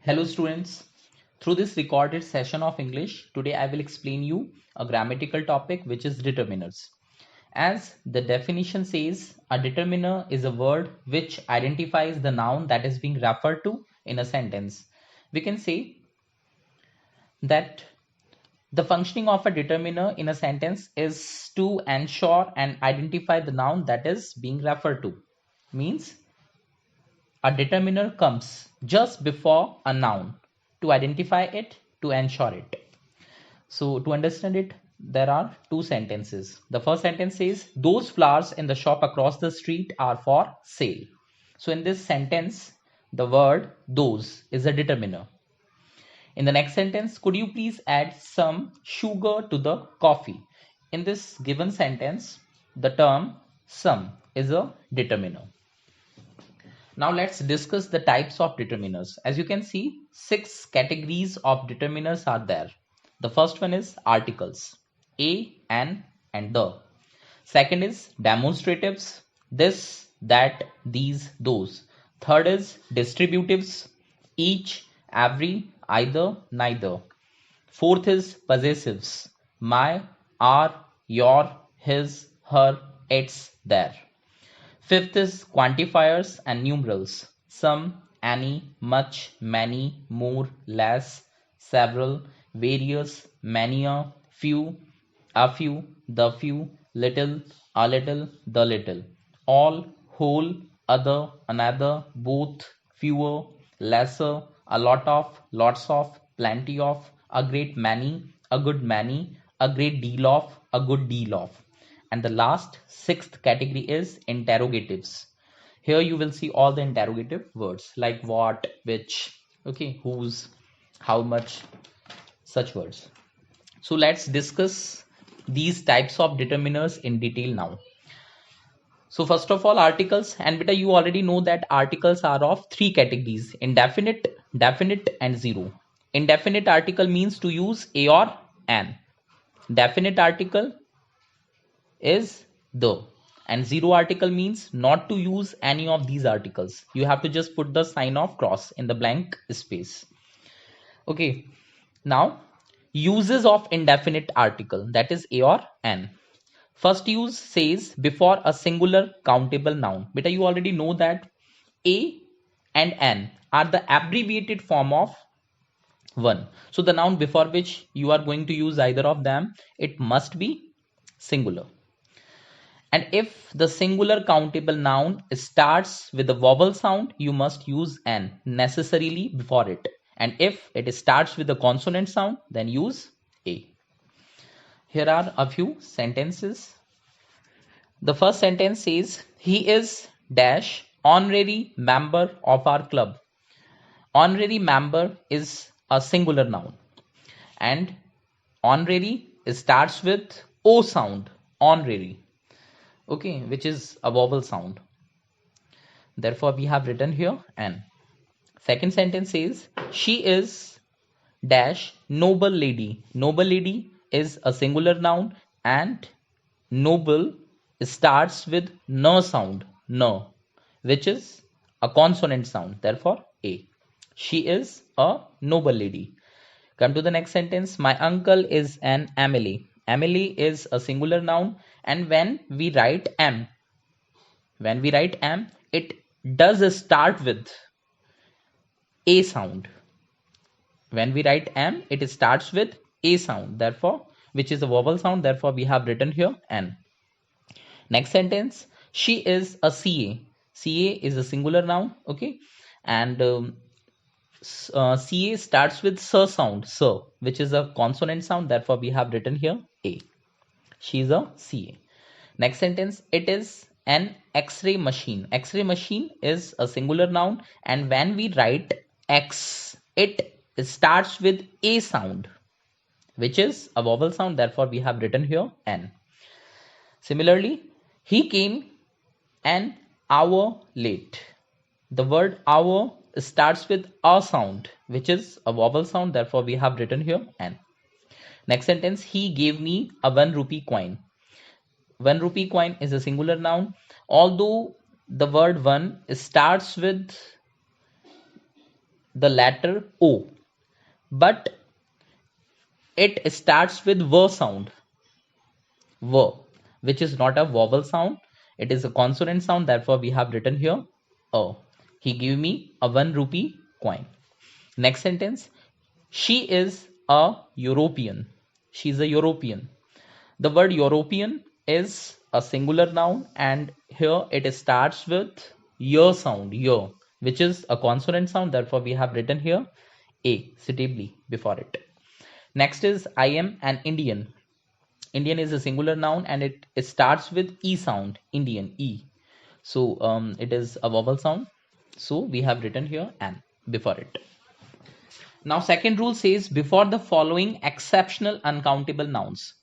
Hello students. Through this recorded session of English, today I will explain you a grammatical topic which is determiners. As the definition says, a determiner is a word which identifies the noun that is being referred to in a sentence. We can say that the functioning of a determiner in a sentence is to ensure and identify the noun that is being referred to. Means a determiner comes just before a noun to identify it, to ensure it. So, to understand it, there are two sentences. The first sentence says, those flowers in the shop across the street are for sale. So, in this sentence, the word those is a determiner. In the next sentence, could you please add some sugar to the coffee? In this given sentence, the term some is a determiner. Now let's discuss the types of determiners. As you can see, 6 categories of determiners are there. The first one is articles, a, an, and the. Second is demonstratives, this, that, these, those. Third is distributives, each, every, either, neither. Fourth is possessives, my, our, your, his, her, its, their. Fifth is quantifiers and numerals. Some, any, much, many, more, less, several, various, many, a few, the few, little, a little, the little. All, whole, other, another, both, fewer, lesser, a lot of, lots of, plenty of, a great many, a good many, a great deal of, a good deal of. And the last sixth category is interrogatives. Here you will see all the interrogative words like what, which, okay, whose, how much, such words. So let's discuss these types of determiners in detail now. So first of all, articles, and beta, you already know that articles are of three categories: indefinite, definite, and zero. Indefinite article means to use a or an. Definite article is the, and zero article means not to use any of these articles. You have to just put the sign of cross in the blank space. Okay, now uses of indefinite article, that is a or an. First use says before a singular countable noun. Beta, you already know that a and an are the abbreviated form of one. So the noun before which you are going to use either of them, it must be singular. And if the singular countable noun starts with a vowel sound, you must use an necessarily before it. And if it starts with a consonant sound, then use a. Here are a few sentences. The first sentence says, he is dash honorary member of our club. Honorary member is a singular noun. And honorary starts with O sound, honorary. Okay, which is a vowel sound. Therefore, we have written here an. Second sentence says, she is dash noble lady. Noble lady is a singular noun and noble starts with no sound, no, which is a consonant sound. Therefore, a. She is a noble lady. Come to the next sentence. My uncle is an Emily. Emily is a singular noun, and when we write M, it does start with A sound. When we write M, it starts with A sound, therefore, which is a vowel sound, therefore we have written here N. Next sentence, she is a CA. CA is a singular noun, okay, and CA starts with sir sound, sir, which is a consonant sound, therefore we have written here A. She is a CA. Next sentence, it is an X-ray machine. X-ray machine is a singular noun, and when we write X, it starts with A sound, which is a vowel sound, therefore we have written here N. Similarly, he came an hour late. The word hour starts with a sound, which is a vowel sound, therefore we have written here N. Next sentence, he gave me a 1 rupee coin. 1 rupee coin is a singular noun, although the word one starts with the letter O, but it starts with V sound, V, which is not a vowel sound. It is a consonant sound. Therefore, we have written here A. He gave me a 1 rupee coin. Next sentence. She is a European. She is a European. The word European is a singular noun, and here it starts with Y sound, Y, which is a consonant sound. Therefore, we have written here A suitably before it. Next is I am an Indian. Indian is a singular noun and it starts with E sound, Indian, E. So it is a vowel sound. So we have written here an before it. Now second rule says before the following exceptional uncountable nouns.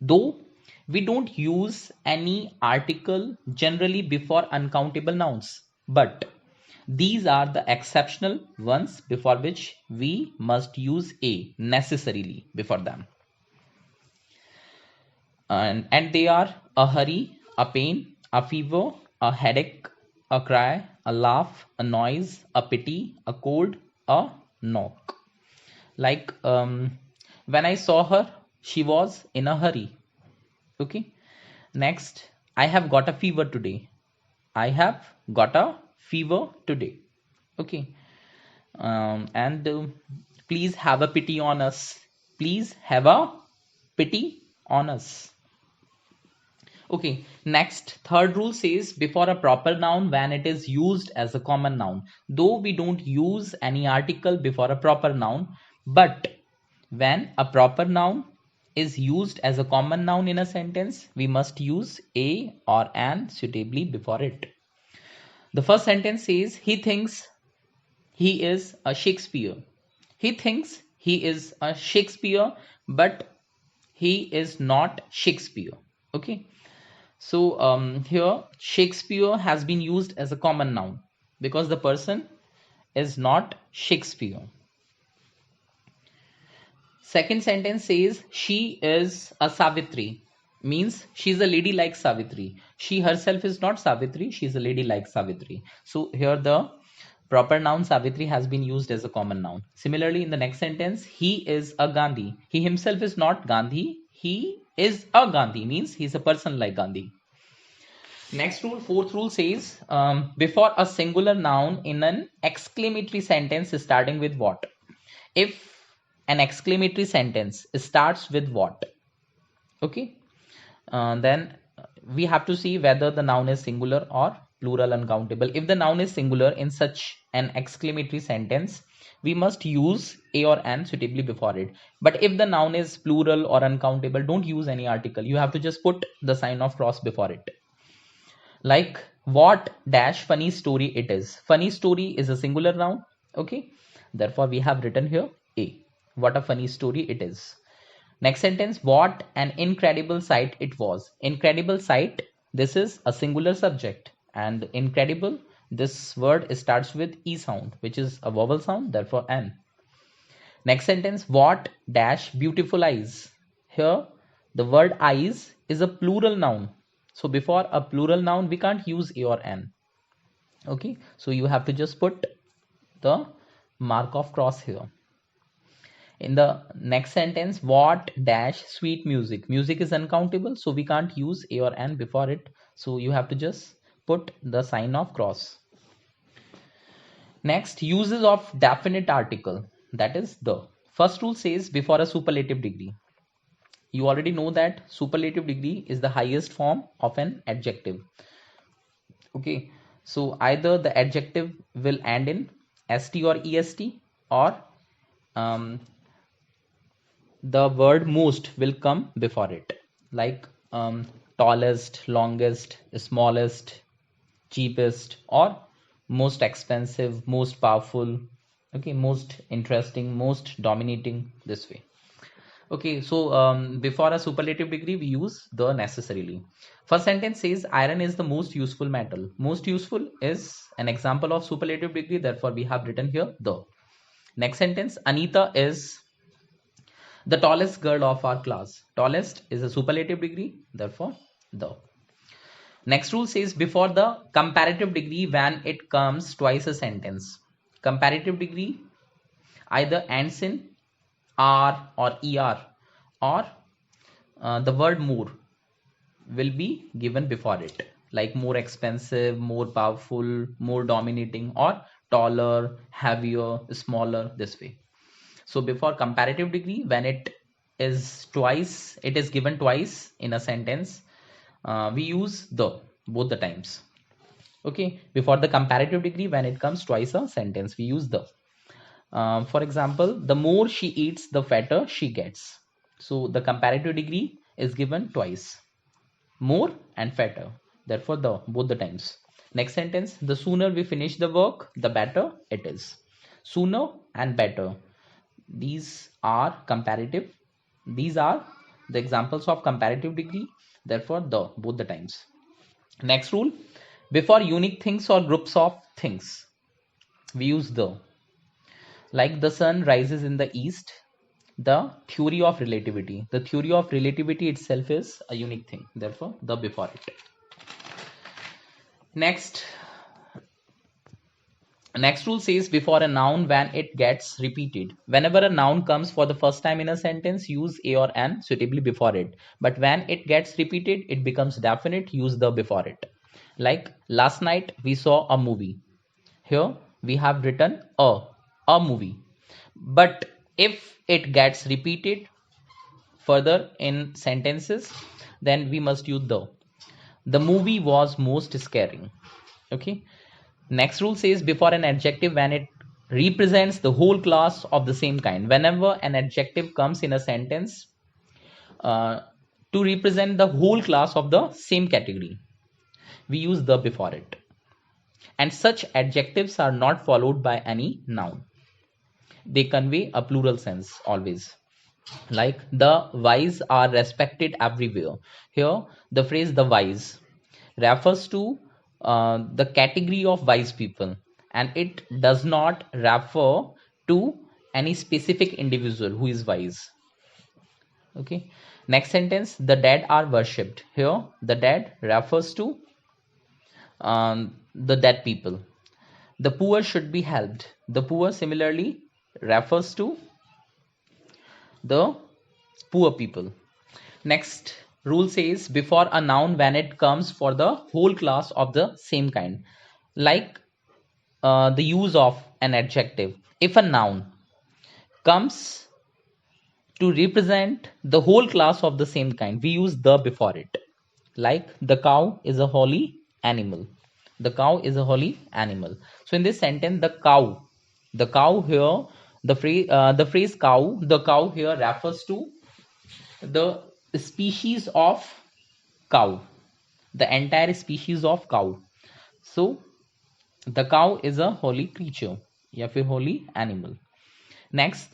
Though we don't use any article generally before uncountable nouns, but these are the exceptional ones before which we must use a necessarily before them. And they are a hurry, a pain, a fever, a headache, a cry, a laugh, a noise, a pity, a cold, a knock. Like when I saw her, she was in a hurry. Okay. Next, I have got a fever today. I have got a fever today. Okay. And please have a pity on us. Please have a pity on us. Okay, next, third rule says before a proper noun when it is used as a common noun. Though we don't use any article before a proper noun, but when a proper noun is used as a common noun in a sentence, we must use a or an suitably before it. The first sentence says he thinks he is a Shakespeare. He thinks he is a Shakespeare, but he is not Shakespeare. Okay. So here Shakespeare has been used as a common noun because the person is not Shakespeare. Second sentence says she is a Savitri, means she is a lady like Savitri. She herself is not Savitri, she is a lady like Savitri. So here the proper noun Savitri has been used as a common noun. Similarly, in the next sentence, he is a Gandhi. He himself is not Gandhi, he is a Gandhi, means he is a person like Gandhi. Next rule, fourth rule says before a singular noun in an exclamatory sentence starting with what? If an exclamatory sentence starts with what? Okay, then we have to see whether the noun is singular or plural uncountable. If the noun is singular in such an exclamatory sentence, we must use a or an suitably before it. But if the noun is plural or uncountable, don't use any article. You have to just put the sign of cross before it. Like what dash funny story it is. Funny story is a singular noun. Okay, therefore we have written here a. What a funny story it is. Next sentence, what an incredible sight it was. Incredible sight, this is a singular subject, and incredible, this word starts with e sound, which is a vowel sound, therefore an. Next sentence, what dash beautiful eyes. Here the word eyes is a plural noun, so before a plural noun we can't use a or an. Okay, so you have to just put the mark of cross here. In the next sentence, what dash sweet music. Music is uncountable, so we can't use a or an before it, so you have to just put the sign of cross. Next, uses of definite article, that is the. First rule says before a superlative degree. You already know that superlative degree is the highest form of an adjective. Okay, so either the adjective will end in st or est, or the word most will come before it, like tallest, longest, smallest, cheapest, or most expensive, most powerful. Okay, most interesting, most dominating, this way. Okay, so before a superlative degree we use the necessarily. First sentence says iron is the most useful metal. Most useful is an example of superlative degree, therefore we have written here the. Next sentence, Anita is the tallest girl of our class. Tallest is a superlative degree, therefore the. Next rule says before the comparative degree when it comes twice a sentence. Comparative degree either ends in R or ER, or the word more will be given before it, like more expensive, more powerful, more dominating, or taller, heavier, smaller, this way. So before comparative degree, when it is given twice in a sentence, we use the both the times. Okay, before the comparative degree, when it comes twice a sentence, we use the. For example, the more she eats, the fatter she gets. So the comparative degree is given twice, more and fatter. Therefore, the both the times. Next sentence: the sooner we finish the work, the better it is. Sooner and better. These are comparative. These are the examples of comparative degree. Therefore, the both the times. Next rule: before unique things or groups of things, we use the. Like the sun rises in the east, the theory of relativity. The theory of relativity itself is a unique thing. Therefore, the before it. Next, next rule says before a noun when it gets repeated. Whenever a noun comes for the first time in a sentence, use a or an suitably before it. But when it gets repeated, it becomes definite, use the before it. Like last night we saw a movie. Here we have written a movie. But if it gets repeated further in sentences, then we must use the. The movie was most scaring. Okay. Next rule says before an adjective when it represents the whole class of the same kind. Whenever an adjective comes in a sentence uh, to represent the whole class of the same category, we use the before it. And such adjectives are not followed by any noun. They convey a plural sense always. Like the wise are respected everywhere. Here, the phrase the wise refers to the category of wise people, and it does not refer to any specific individual who is wise. Okay. Next sentence: the dead are worshipped. Here, the dead refers to the dead people. The poor should be helped. The poor similarly refers to the poor people. Next rule says before a noun when it comes for the whole class of the same kind. Like the use of an adjective. If a noun comes to represent the whole class of the same kind, we use the before it. Like the cow is a holy animal. The cow is a holy animal. So in this sentence, the cow here, the phrase cow, the cow here refers to the species of cow, the entire species of cow. So the cow is a holy creature, या फिर holy animal. Next,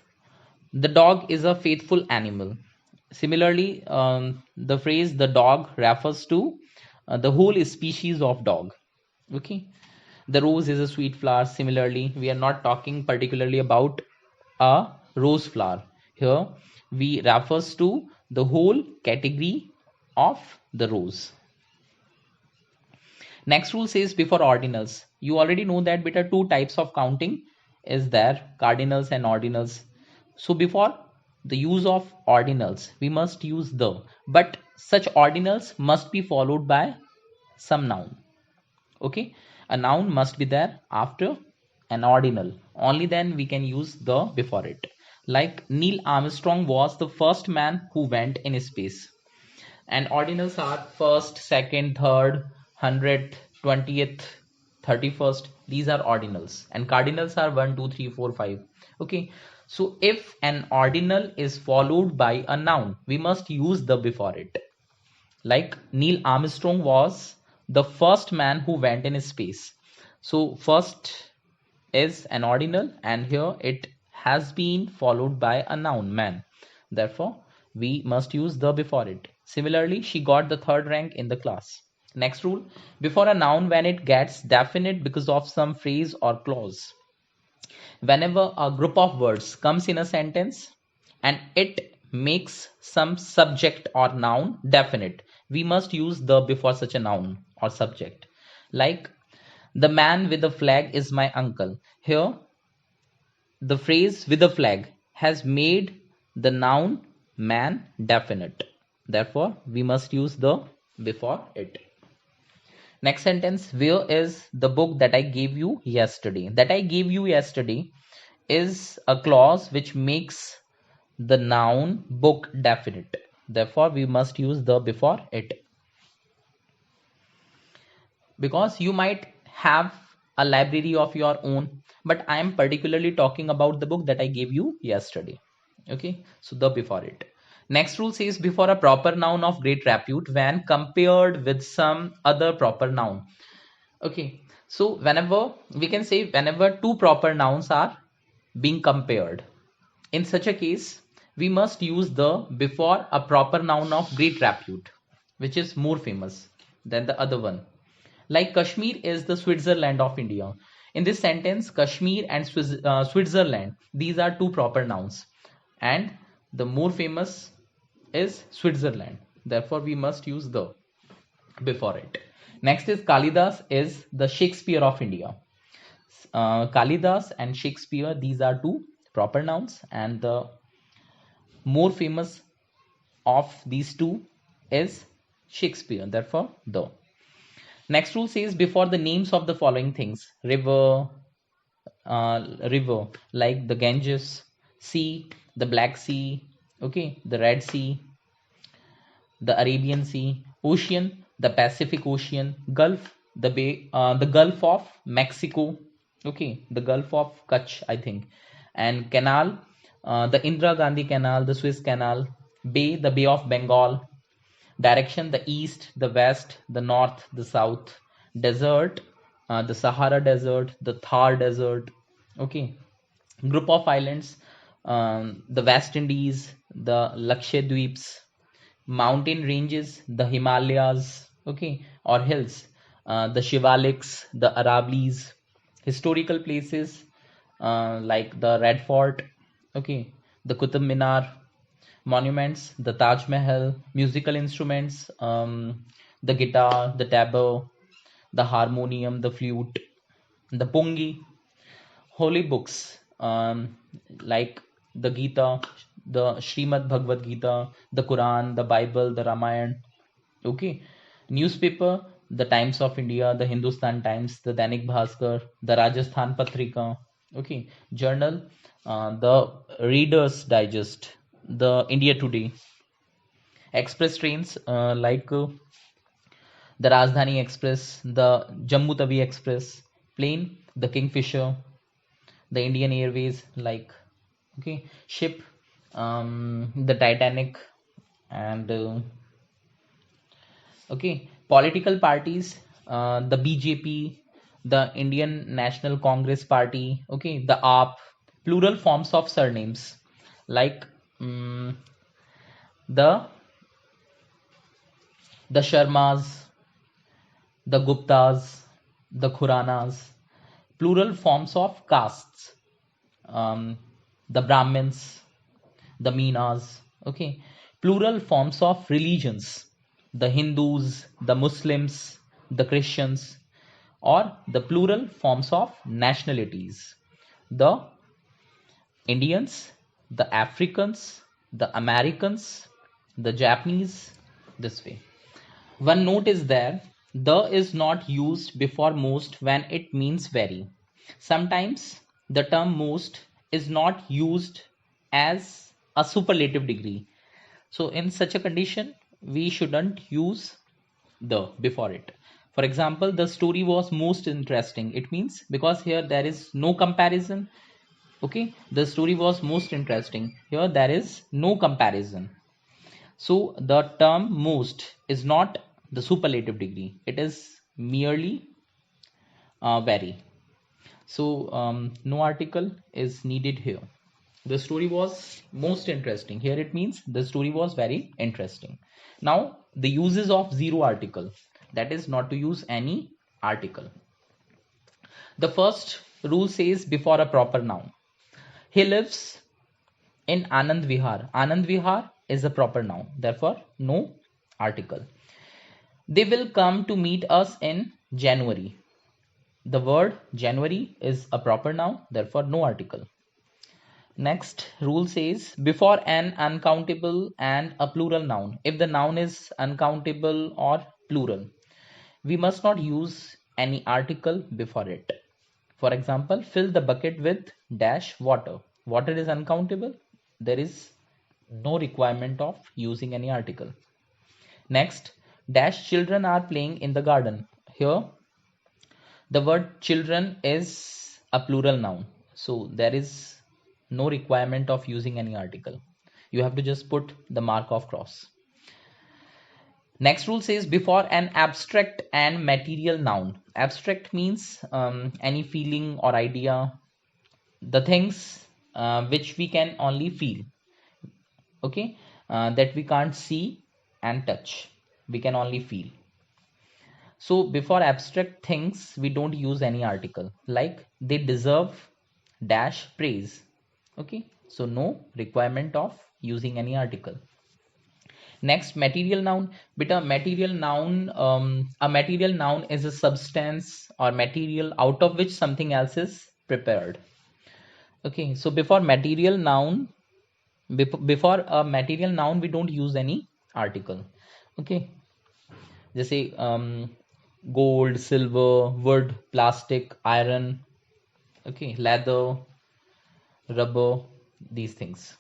the dog is a faithful animal. Similarly, the phrase the dog refers to the whole species of dog. Okay. The rose is a sweet flower. Similarly, we are not talking particularly about a rose flower. Here, we refers to the whole category of the rose. Next rule says before ordinals. You already know that beta two types of counting is there, cardinals and ordinals. So before the use of ordinals, we must use the, but such ordinals must be followed by some noun. Okay, a noun must be there after an ordinal. Only then we can use the before it. Like Neil Armstrong was the first man who went in space. And ordinals are first, second, third, 100th, 20th, 31st. These are ordinals. And cardinals are 1, 2, 3, 4, 5. Okay. So if an ordinal is followed by a noun, we must use the before it. Like Neil Armstrong was the first man who went in space. So first is an ordinal, and here it has been followed by a noun, man. Therefore, we must use the before it. Similarly, she got the third rank in the class. Next rule: before a noun when it gets definite because of some phrase or clause. Whenever a group of words comes in a sentence and it makes some subject or noun definite, we must use the before such a noun or subject. Like the man with the flag is my uncle. Here the phrase with a flag has made the noun man definite. Therefore, we must use the before it. Next sentence, where is the book that I gave you yesterday? That I gave you yesterday is a clause which makes the noun book definite. Therefore, we must use the before it. Because you might have a library of your own, but I am particularly talking about the book that I gave you yesterday. Okay, so the before it. Next rule says before a proper noun of great repute when compared with some other proper noun. Okay, so whenever we can say whenever two proper nouns are being compared, in such a case we must use the before a proper noun of great repute, which is more famous than the other one. Like Kashmir is the Switzerland of India. In this sentence, Kashmir and Switzerland, these are two proper nouns, and the more famous is Switzerland. Therefore, we must use the before it. Next is Kalidas is the Shakespeare of India. Kalidas and Shakespeare, these are two proper nouns, and the more famous of these two is Shakespeare. Therefore, the. Next rule says before the names of the following things: river like the Ganges, sea, the Black Sea, okay, the Red Sea, the Arabian Sea, ocean, the Pacific Ocean, Gulf, the Gulf of Mexico, okay, the Gulf of Kutch, I think, and canal, the Indira Gandhi Canal, the Suez Canal, bay, the Bay of Bengal, direction, the east, the west, the north, the south, desert, the Sahara Desert, the Thar Desert, okay, group of islands, the West Indies, the Lakshadweeps, mountain ranges, the Himalayas, okay, or hills, the Shivaliks, the Aravallis, historical places like the Red Fort, okay, the Qutub Minar, monuments, the Taj Mahal, musical instruments, the guitar, the tabor, the harmonium, the flute, the pungi, holy books like the Gita, the Srimad Bhagavad Gita, the Quran, the Bible, the Ramayana. Okay, newspaper, the Times of India, the Hindustan Times, the Dainik Bhaskar, the Rajasthan Patrika. Okay, journal, the Reader's Digest, the India Today, express trains the Rajdhani Express, the Jammu Tawi Express, plane, the Kingfisher, the Indian Airways, like okay, ship, the Titanic, and okay, political parties, the BJP, the Indian National Congress Party, okay, the AAP, plural forms of surnames like the Sharmas, the Guptas, the Khuranas, plural forms of castes, um, the Brahmins, the Meenas, okay, plural forms of religions, the Hindus, the Muslims, the Christians, or the plural forms of nationalities, the Indians, the Africans, the Americans, the Japanese, this way. One note is there, the is not used before most when it means very. Sometimes the term most is not used as a superlative degree. So in such a condition, we shouldn't use the before it. For example, the story was most interesting. It means because here there is no comparison. Okay, the story was most interesting. Here there is no comparison. So the term most is not the superlative degree. It is merely very. So no article is needed here. The story was most interesting. Here it means the story was very interesting. Now the uses of zero article, that is not to use any article. The first rule says before a proper noun. He lives in Anand Vihar. Anand Vihar is a proper noun. Therefore, no article. They will come to meet us in January. The word January is a proper noun. Therefore, no article. Next rule says before an uncountable and a plural noun, if the noun is uncountable or plural, we must not use any article before it. For example, fill the bucket with dash water. Water is uncountable, there is no requirement of using any article. Next, dash children are playing in the garden. Here the word children is a plural noun, so there is no requirement of using any article. You have to just put the mark of cross. Next rule says before an abstract and material noun. Abstract means any feeling or idea, the things which we can only feel, okay, that we can't see and touch, we can only feel. So before abstract things, we don't use any article. Like they deserve dash praise. Okay, so no requirement of using any article. Next, material noun. Beta material noun. A material noun is a substance or material out of which something else is prepared. Okay, so before material noun, before a material noun, we don't use any article. Okay, just say gold, silver, wood, plastic, iron, okay, leather, rubber, these things.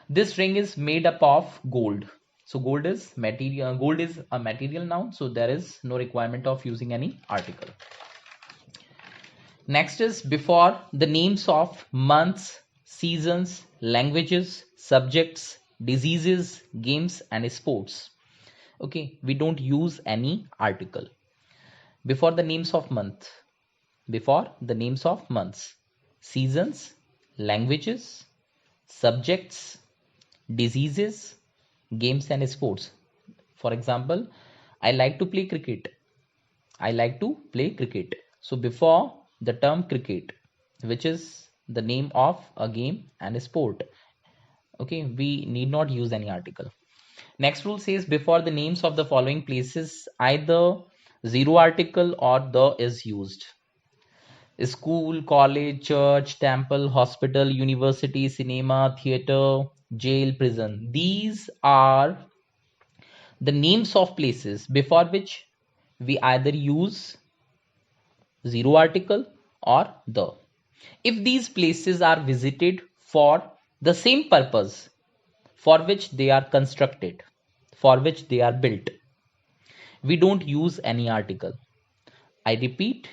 This ring is made up of gold. So gold is material, gold is a material noun, so there is no requirement of using any article. Next is before the names of months, seasons, languages, subjects, diseases, games and sports. Okay, we don't use any article. Before the names of month, before the names of months, seasons, languages, subjects, diseases, games and sports. For example, I like to play cricket. I like to play cricket. So before the term cricket, which is the name of a game and a sport, okay, we need not use any article. Next rule says before the names of the following places, either zero article or the is used. School, college, church, temple, hospital, university, cinema, theater, jail, prison. These are the names of places before which we either use zero article or the. If these places are visited for the same purpose for which they are constructed, for which they are built, we don't use any article. I repeat,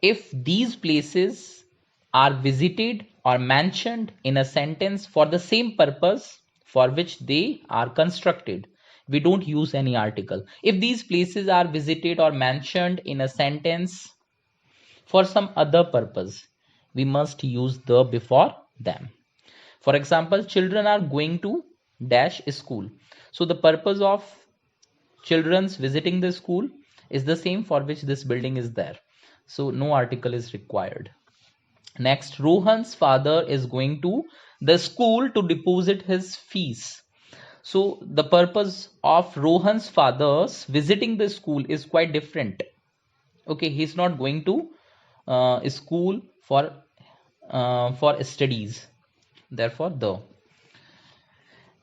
if these places are visited or mentioned in a sentence for the same purpose for which they are constructed, we don't use any article. If these places are visited or mentioned in a sentence for some other purpose, we must use the before them. For example, children are going to dash school. So the purpose of children's visiting the school is the same for which this building is there. So no article is required. Next, Rohan's father is going to the school to deposit his fees. So the purpose of Rohan's father's visiting the school is quite different. Okay, he's not going to school for studies. Therefore, the.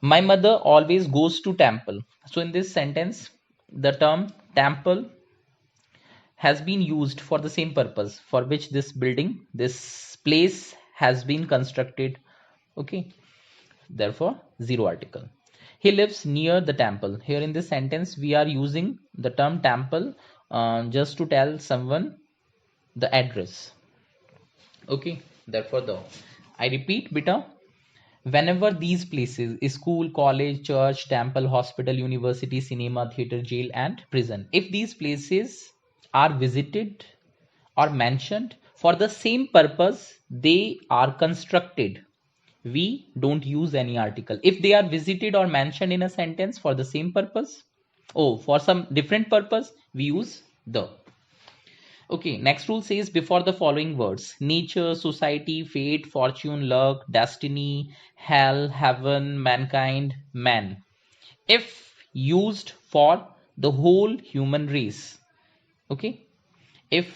My mother always goes to temple. So in this sentence, the term temple has been used for the same purpose for which this building, this place has been constructed. Okay, therefore zero article. He lives near the temple. Here in this sentence, we are using the term temple just to tell someone the address. Okay, therefore the. I repeat, beta, whenever these places, school, college, church, temple, hospital, university, cinema, theater, jail and prison, if these places are visited or mentioned for the same purpose they are constructed, we don't use any article. If they are visited or mentioned in a sentence for the same purpose, oh, for some different purpose, we use the. Okay, next rule says before the following words: nature, society, fate, fortune, luck, destiny, hell, heaven, mankind, man. If used for the whole human race, okay. If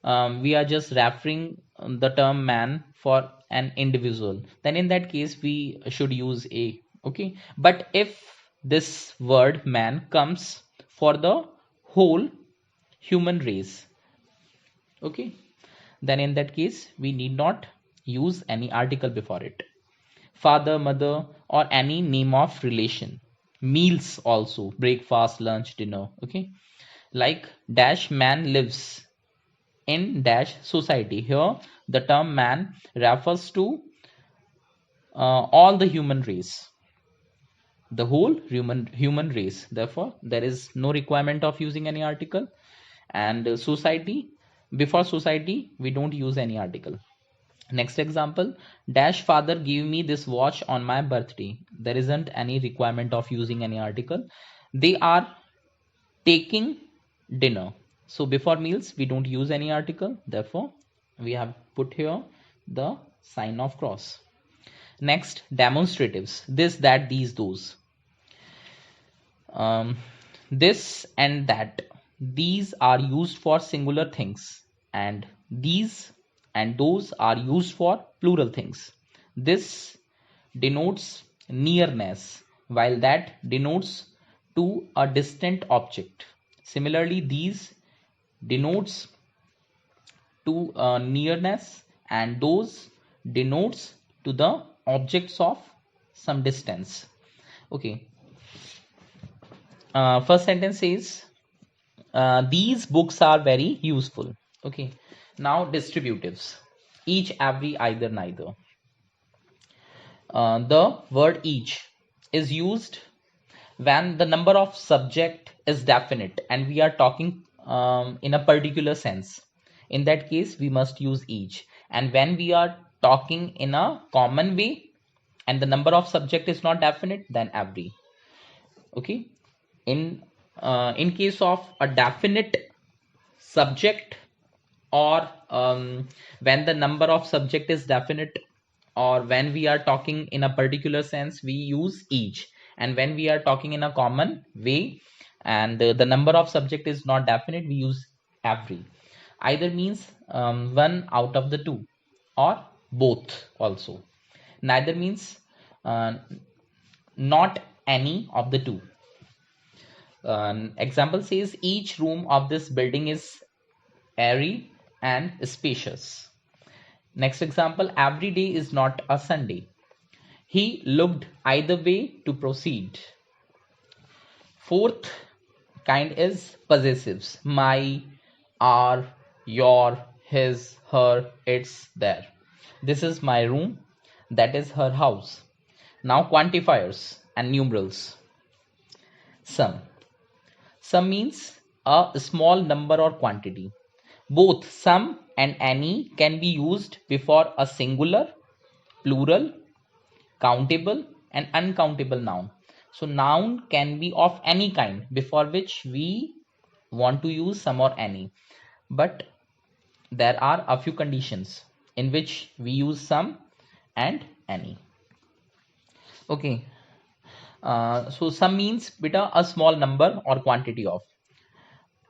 we are just referring the term man for an individual, then in that case we should use a. Okay, but if this word man comes for the whole human race, okay, then in that case we need not use any article before it. Father, mother, or any name of relation. Meals also, breakfast, lunch, dinner. Okay, like dash man lives in dash society. Here the term man refers to all the human race, the whole human race. Therefore there is no requirement of using any article. And society, before society we don't use any article. Next example, dash father give me this watch on my birthday. There isn't any requirement of using any article. They are taking dinner. So before meals we don't use any article, therefore we have put here the sign of cross. Next, demonstratives, this, that, these, those. This and that, these are used for singular things, and these and those are used for plural things. This denotes nearness, while that denotes to a distant object. Similarly, these denotes to nearness, and those denotes to the objects of some distance. Okay, first sentence says these books are very useful. Okay, now distributives, each, every, either, neither. The word each is used when the number of subject is definite and we are talking in a particular sense. In that case we must use each. And when we are talking in a common way and the number of subject is not definite, then every. Okay, in case of a definite subject, or when the number of subject is definite, or when we are talking in a particular sense, we use each. And when we are talking in a common way and the number of subject is not definite, we use every. Either means one out of the two, or both also. Neither means not any of the two. Example says each room of this building is airy and spacious. Next example, every day is not a Sunday. He looked either way to proceed. Fourth kind is possessives. My, our, your, his, her, its, their. This is my room. That is her house. Now quantifiers and numerals. Some. Some means a small number or quantity. Both some and any can be used before a singular, plural, countable and uncountable noun. So noun can be of any kind before which we want to use some or any. But there are a few conditions in which we use some and any. Okay. So some means beta a small number or quantity of.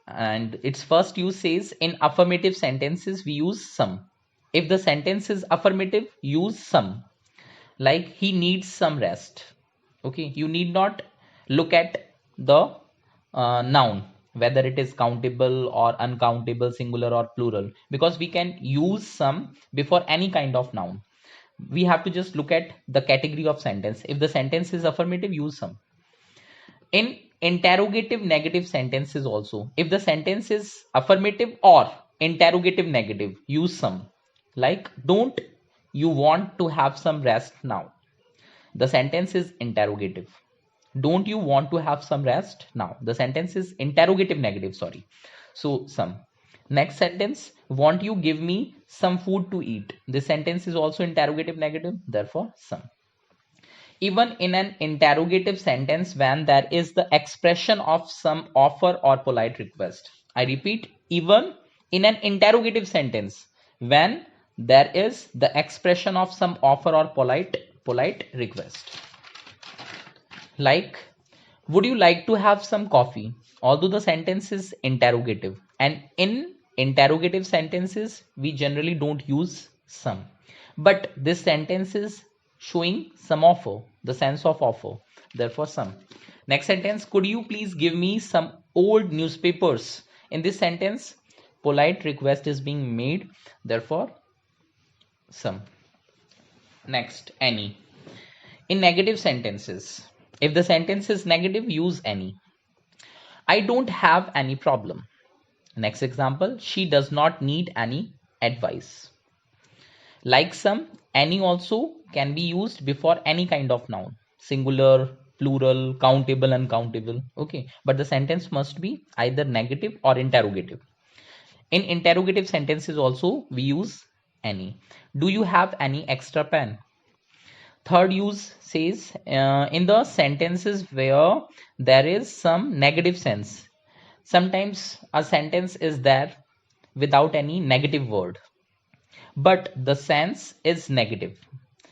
And its first use says in affirmative sentences we use some. If the sentence is affirmative, use some. Like he needs some rest. Okay, you need not look at the noun whether it is countable or uncountable, singular or plural, because we can use some before any kind of noun. We have to just look at the category of sentence. If the sentence is affirmative, use some. In interrogative negative sentences also, if the sentence is affirmative or interrogative negative, use some. Like don't you want to have some rest now? The sentence is interrogative. Don't you want to have some rest now? The sentence is interrogative negative, sorry. So some. Next sentence, won't you give me some food to eat? This sentence is also interrogative negative, therefore some. Even in an interrogative sentence, when there is the expression of some offer or polite request. I repeat, even in an interrogative sentence, when there is the expression of some offer or polite request. Like, would you like to have some coffee? Although the sentence is interrogative, and in interrogative sentences we generally don't use some, but this sentence is showing some offer, the sense of offer, therefore some. Next sentence, could you please give me some old newspapers? In this sentence, polite request is being made, therefore some. Next, any. In negative sentences, if the sentence is negative, use any. I don't have any problem. Next example, she does not need any advice. Like some, any also can be used before any kind of noun, singular, plural, countable, uncountable. Okay, but the sentence must be either negative or interrogative. In interrogative sentences also we use any. Do you have any extra pen? Third use says in the sentences where there is some negative sense. Sometimes a sentence is there without any negative word, but the sense is negative.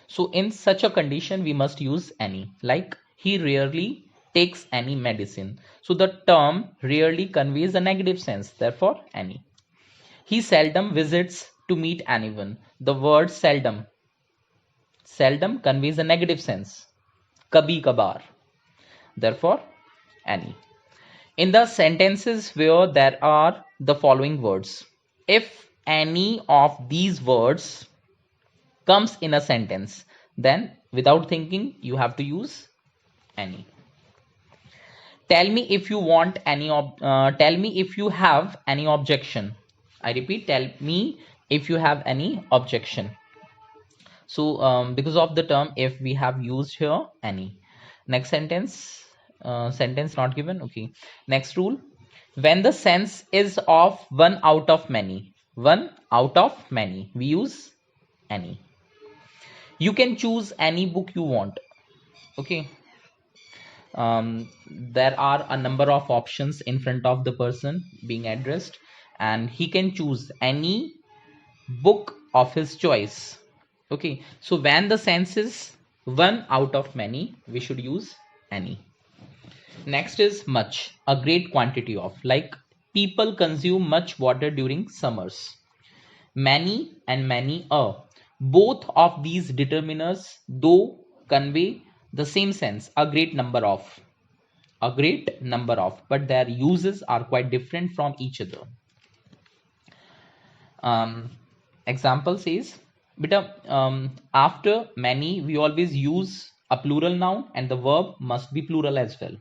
So in such a condition, we must use any. Like, he rarely takes any medicine. So the term rarely conveys a negative sense, therefore any. He seldom visits to meet anyone. The word seldom conveys a negative sense. Kabhi kabar, therefore any. In the sentences where there are the following words, if any of these words comes in a sentence, then without thinking you have to use any. Tell me if you want any tell me if you have any objection. I repeat, tell me if you have any objection. So because of the term if, we have used here any. Next sentence, sentence not given. Okay, next rule, when the sense is of one out of many, one out of many, we use any. You can choose any book you want. Okay, there are a number of options in front of the person being addressed, and he can choose any book of his choice. Okay, so when the sense is one out of many, we should use any. Next is much, a great quantity of. Like, people consume much water during summers. Many and many a, both of these determiners though convey the same sense, a great number of, a great number of, but their uses are quite different from each other. Example says, beta, after many we always use a plural noun and the verb must be plural as well,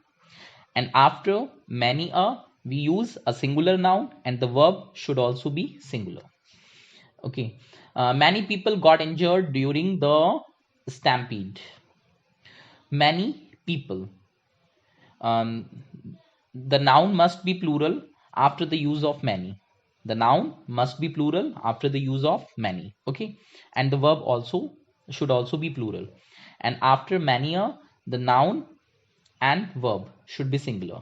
and after many a we use a singular noun and the verb should also be singular. Okay, many people got injured during the stampede. Many people, the noun must be plural after the use of many. The noun must be plural after the use of many. Okay, and the verb also should also be plural, and after many a, the noun and verb should be singular.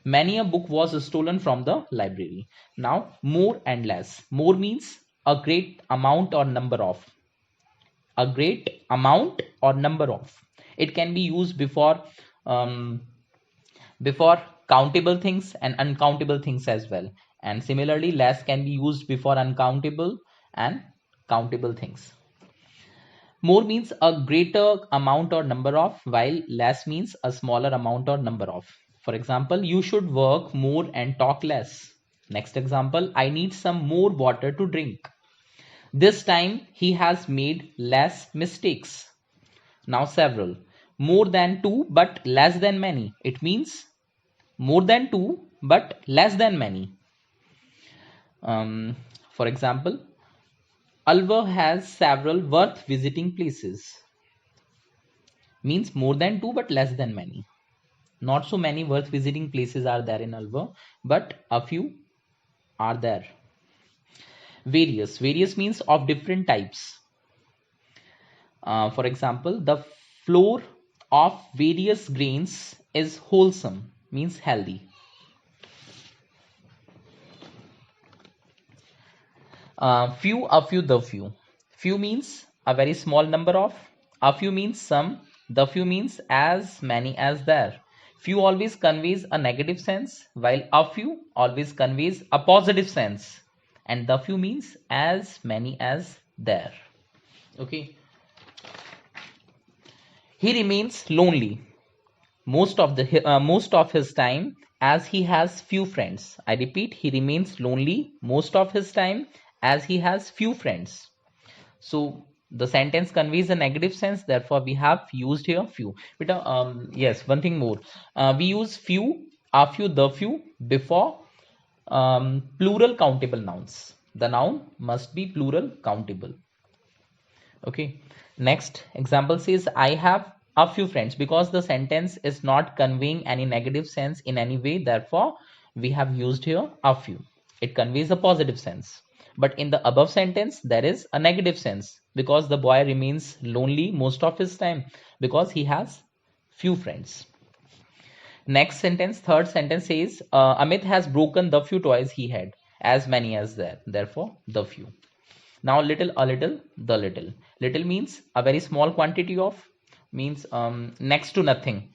Many a book was stolen from the library. Now, more and less. More means a great amount or number of. A great amount or number of. It can be used before countable things and uncountable things as well. And similarly, less can be used before uncountable and countable things. More means a greater amount or number of, while less means a smaller amount or number of. For example, you should work more and talk less. Next example, I need some more water to drink. This time he has made less mistakes. Now several. More than two but less than many. It means more than two but less than many. For example, Alva has several worth visiting places. Means more than two but less than many. Not so many worth visiting places are there in Alva, but a few are there. Various. Various means of different types. For example, the flour of various grains is wholesome, means healthy. Few, a few, the few. Few means a very small number of. A few means some. The few means as many as there. Few always conveys a negative sense, while a few always conveys a positive sense. And the few means as many as there. Okay. He remains lonely most of his time as he has few friends. I repeat, he remains lonely most of his time as he has few friends. So the sentence conveys a negative sense, therefore we have used here few. But yes, one thing more. We use few, a few, the few before plural countable nouns. The noun must be plural countable. Okay. Next example says, I have a few friends, because the sentence is not conveying any negative sense in any way. Therefore, we have used here a few. It conveys a positive sense. But in the above sentence, there is a negative sense because the boy remains lonely most of his time because he has few friends. Next sentence, third sentence says, Amit has broken the few toys he had, as many as there. Therefore, the few. Now little, a little, the little. Little means a very small quantity of, means next to nothing,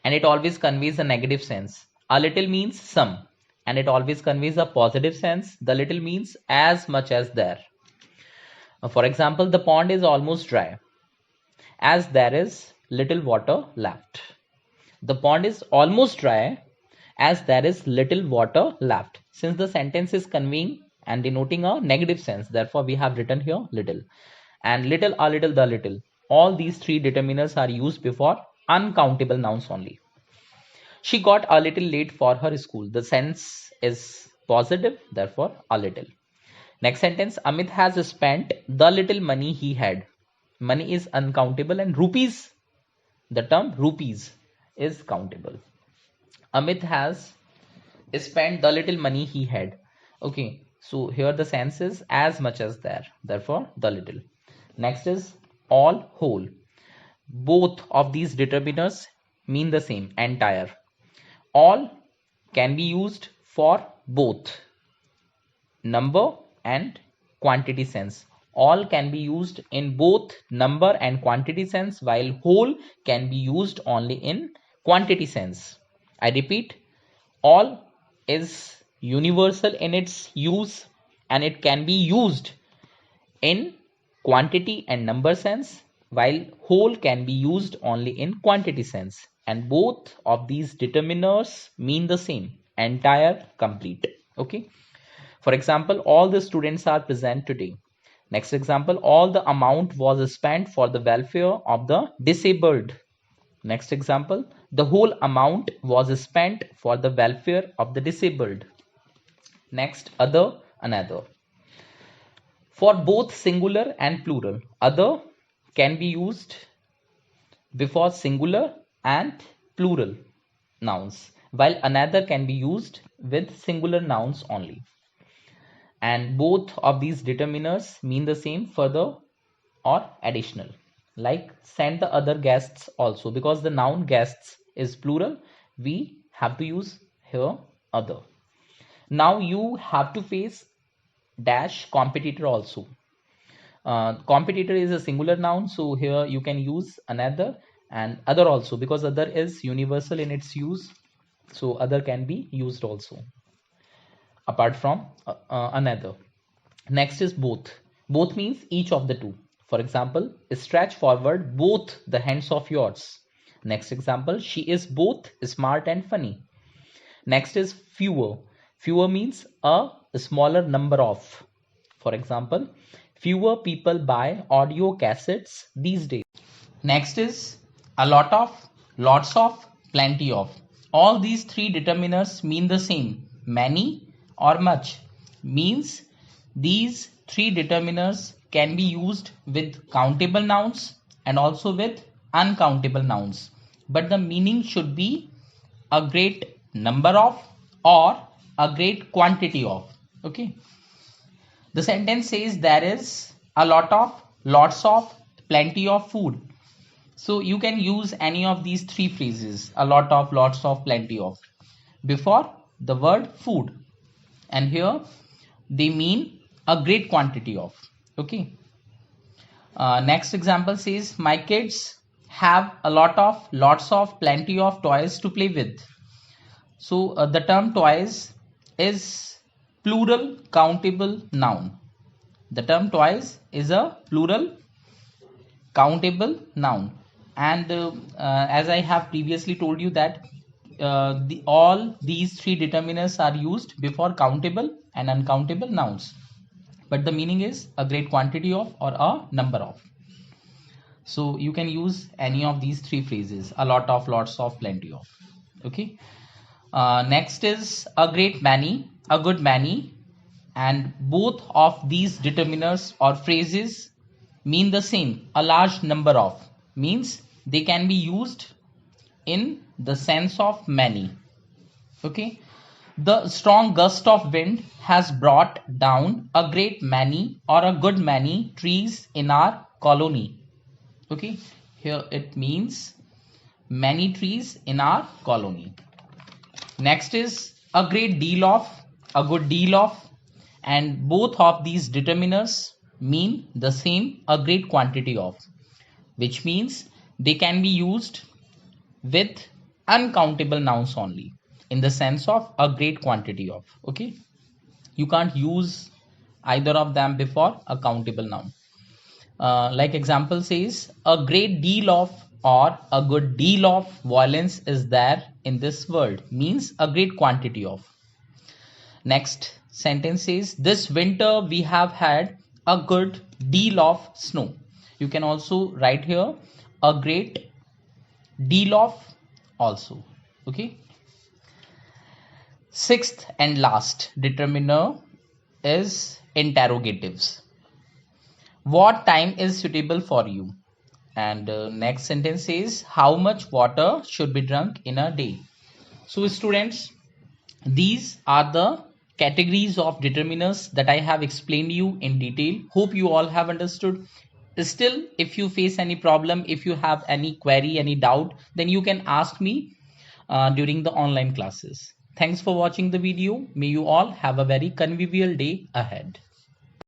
and it always conveys a negative sense. A little means some, and it always conveys a positive sense. The little means as much as there. For example, the pond is almost dry as there is little water left. The pond is almost dry as there is little water left. Since the sentence is conveying and denoting a negative sense, therefore we have written here little. And little, a little, the little. All these three determiners are used before uncountable nouns only. She got a little late for her school. The sense is positive, therefore a little. Next sentence, Amit has spent the little money he had. Money is uncountable and rupees, the term rupees is countable. Amit has spent the little money he had. Okay, so here the sense is as much as there, therefore the little. Next is all, whole. Both of these determiners mean the same, entire. All can be used for both number and quantity sense. All can be used in both number and quantity sense, while whole can be used only in quantity sense. I repeat, all is universal in its use and it can be used in quantity and number sense, while whole can be used only in quantity sense. And both of these determiners mean the same, entire, complete. Okay. For example, all the students are present today. Next example, all the amount was spent for the welfare of the disabled. Next example, the whole amount was spent for the welfare of the disabled. Next, other, another. For both singular and plural, other can be used before singular and plural nouns, while another can be used with singular nouns only. And both of these determiners mean the same, further or additional. Like send the other guests also, because the noun guests is plural, we have to use here other. Now you have to face dash competitor also. Competitor is a singular noun, so here you can use another and other also, because other is universal in its use, so other can be used also apart from another. Next is both. Both means each of the two. For example, stretch forward both the hands of yours. Next example, she is both smart and funny. Next is fewer. Fewer means a smaller number of. For example, fewer people buy audio cassettes these days. Next is a lot of, lots of, plenty of. All these three determiners mean the same. Many or much means these three determiners can be used with countable nouns and also with uncountable nouns. But the meaning should be a great number of or a great quantity of. Okay. The sentence says there is a lot of, lots of, plenty of food. So you can use any of these three phrases, a lot of, lots of, plenty of, before the word food. And here they mean a great quantity of. Okay. Next example says, my kids have a lot of, lots of, plenty of toys to play with. So the term toys is plural countable noun. The term toys is a plural countable noun, and as I have previously told you that all these three determiners are used before countable and uncountable nouns, but the meaning is a great quantity of or a number of. So you can use any of these three phrases: a lot of, lots of, plenty of. Okay. Next is a great many, a good many, and both of these determiners or phrases mean the same. A large number of means they can be used in the sense of many. Okay. The strong gust of wind has brought down a great many or a good many trees in our colony. Okay, here it means many trees in our colony. Next is a great deal of, a good deal of, and both of these determiners mean the same, a great quantity of, which means they can be used with uncountable nouns only in the sense of a great quantity of. Okay, you can't use either of them before a countable noun. Like example says, a great deal of or a good deal of violence is there in this world means a great quantity of. Next sentence says, this winter we have had a good deal of snow. You can also write here a great deal of also. Okay. Sixth and last determiner is interrogatives. What time is suitable for you? And next sentence says, how much water should be drunk in a day? So students, these are the categories of determiners that I have explained you in detail. Hope you all have understood. Still, if you face any problem, if you have any query, any doubt, then you can ask me during the online classes. Thanks for watching the video. May you all have a very convivial day ahead.